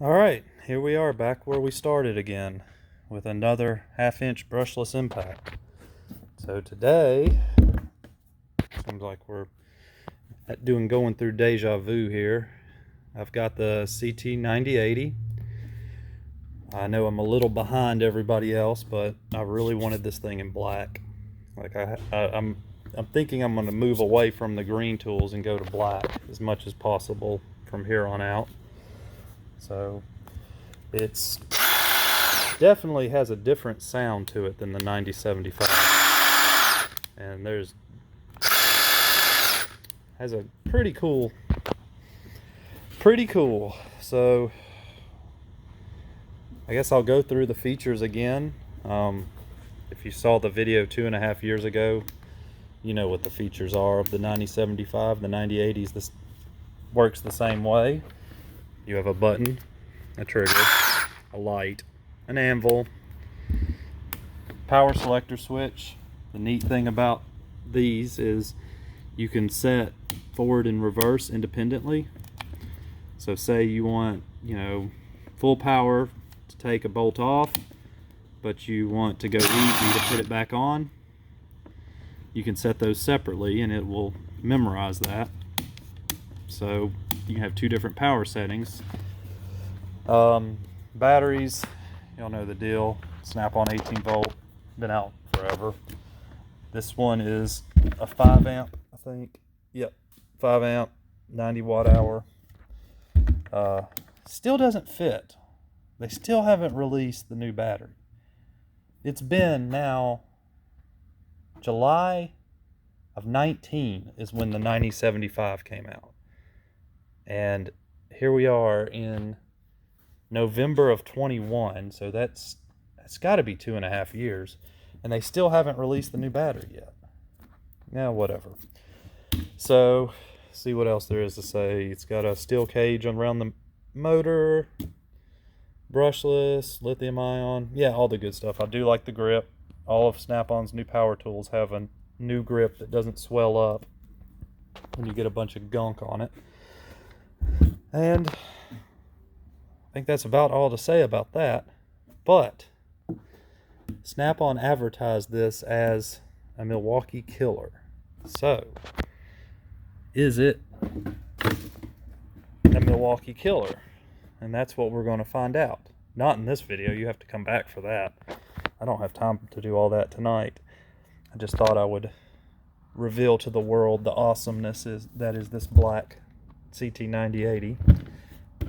Alright, here we are back where we started again with another 1/2 inch brushless impact. So today, seems like we're going through deja vu here. I've got the CT9080. I know I'm a little behind everybody else, but I really wanted this thing in black. Like I'm thinking I'm going to move away from the green tools and go to black as much as possible from here on out. So it's definitely has a different sound to it than the 9075, and has a pretty cool. So I guess I'll go through the features again. If you saw the video 2.5 years ago, you know what the features are of the 9075. The 9080s, this works the same way. You have a button, a trigger, a light, an anvil, power selector switch. The neat thing about these is you can set forward and reverse independently. So say you want, full power to take a bolt off, but you want to go easy to put it back on. You can set those separately and it will memorize that. So you have two different power settings. Batteries, y'all know the deal. Snap-on 18 volt, been out forever. This one is a 5 amp, I think. Yep, 5 amp, 90 watt hour. Still doesn't fit. They still haven't released the new battery. It's been now July of 19 is when the 9075 came out. And here we are in November of 21, so that's got to be 2.5 years, and they still haven't released the new battery yet. Yeah, whatever. So, see what else there is to say. It's got a steel cage around the motor, brushless, lithium ion, yeah, all the good stuff. I do like the grip. All of Snap-on's new power tools have a new grip that doesn't swell up when you get a bunch of gunk on it. And I think that's about all to say about that. But Snap-on advertised this as a Milwaukee killer. So, is it a Milwaukee killer? And that's what we're going to find out. Not in this video. You have to come back for that. I don't have time to do all that tonight. I just thought I would reveal to the world the awesomeness that is this black CT9080.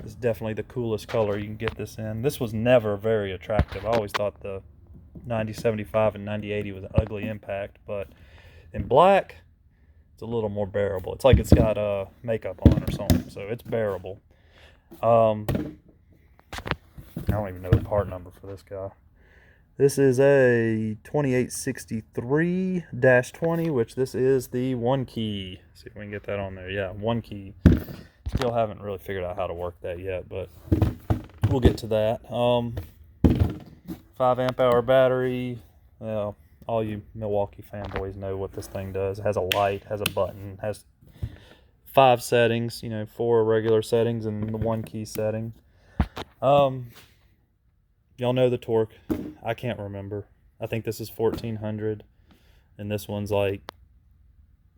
It's definitely the coolest color you can get this in. This was never very attractive. I always thought the 9075 and 9080 was an ugly impact, but in black, it's a little more bearable. It's like it's got makeup on or something, so it's bearable. I don't even know the part number for this guy. This is a 2863-20, which this is the 1-key. See if we can get that on there. Yeah, 1-key. Still haven't really figured out how to work that yet, but we'll get to that. 5 amp hour battery. Well, all you Milwaukee fanboys know what this thing does. It has a light, has a button, has 5 settings, 4 regular settings and the 1-key setting. Y'all know the torque. I can't remember. I think this is 1400, and this one's like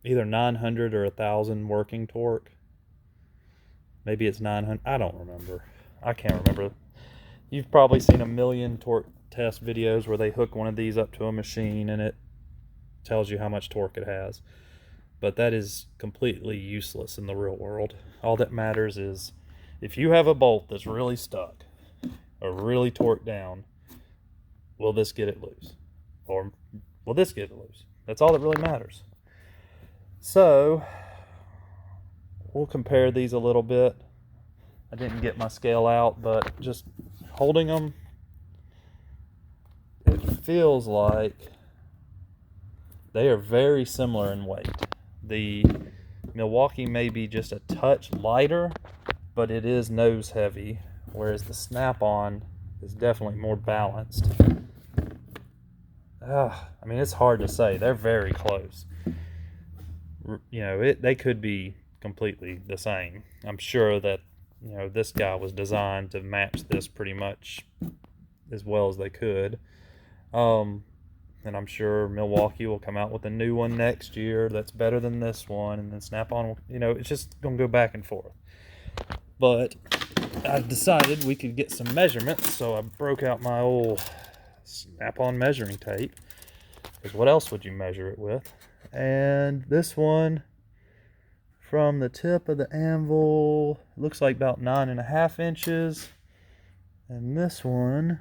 either 900 or 1000 working torque. Maybe it's 900. I don't remember. I can't remember. You've probably seen a million torque test videos where they hook one of these up to a machine and it tells you how much torque it has. But that is completely useless in the real world. All that matters is if you have a bolt that's really stuck or really torqued down, will this get it loose? Or will this get it loose? That's all that really matters. So we'll compare these a little bit. I didn't get my scale out, but just holding them, it feels like they are very similar in weight. The Milwaukee may be just a touch lighter, but it is nose heavy, whereas the Snap-on is definitely more balanced. I mean, it's hard to say. They're very close. They could be completely the same. I'm sure that you know, this guy was designed to match this pretty much as well as they could. And I'm sure Milwaukee will come out with a new one next year that's better than this one, and then Snap-on will, you know, it's just gonna go back and forth. But I decided we could get some measurements, so I broke out my old Snap-on measuring tape, because what else would you measure it with? And this one, from the tip of the anvil, looks like about 9.5 inches, and this one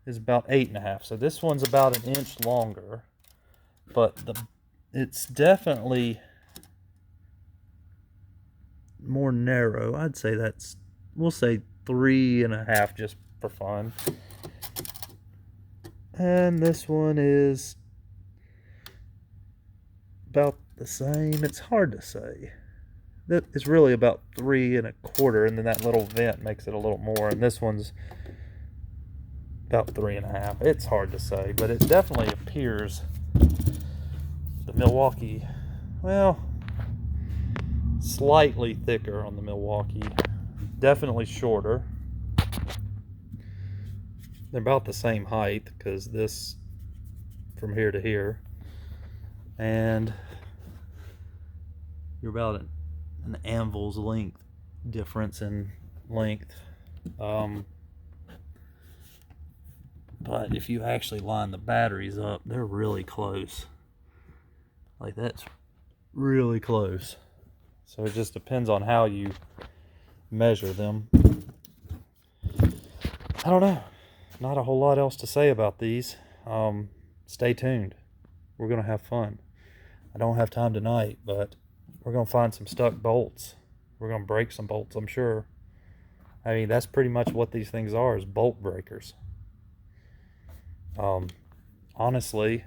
is about 8.5. So this one's about an inch longer, but it's definitely more narrow. I'd say we'll say 3.5 just for fun. And this one is about the same. It's hard to say. It's really about 3.25, and then that little vent makes it a little more. And this one's about 3.5. It's hard to say, but it definitely appears the Milwaukee, well, slightly thicker on the Milwaukee, definitely shorter. They're about the same height, because this from here to here, and you're about an anvil's length difference in length. But if you actually line the batteries up, they're really close. Like, that's really close. So it just depends on how you measure them. I don't know. Not a whole lot else to say about these. Stay tuned. We're going to have fun. I don't have time tonight, but we're going to find some stuck bolts. We're going to break some bolts, I'm sure. I mean, that's pretty much what these things are, is bolt breakers. Honestly,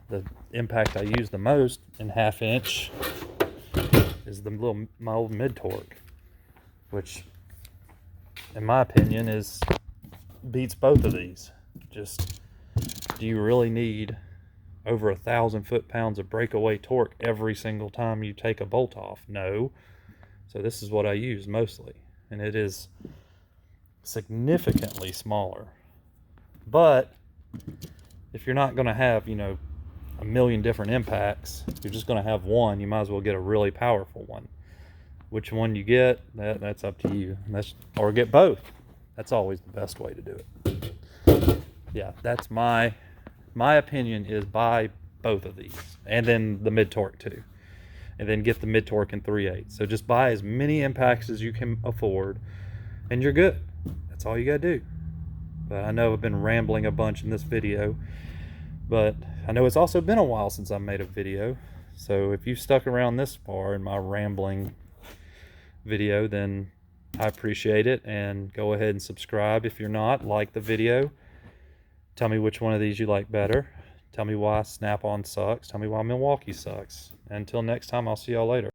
the impact I use the most in 1/2 inch is my old mid-torque, which, in my opinion, beats both of these. Just, do you really need over 1,000 foot-pounds of breakaway torque every single time you take a bolt off? No. So this is what I use mostly, and it is significantly smaller. But if you're not going to have, you know, a million different impacts, you're just going to have one, you might as well get a really powerful one. Which one you get, that's up to you. Or get both. That's always the best way to do it. Yeah, that's my opinion, is buy both of these, and then the mid-torque too, and then get the mid-torque in 3/8. So just buy as many impacts as you can afford, and you're good. That's all you gotta do. But I know I've been rambling a bunch in this video, but I know it's also been a while since I made a video. So if you stuck around this far in my rambling video, then I appreciate it, and go ahead and subscribe. If you're not, like the video. Tell me which one of these you like better. Tell me why Snap-on sucks. Tell me why Milwaukee sucks. Until next time, I'll see y'all later.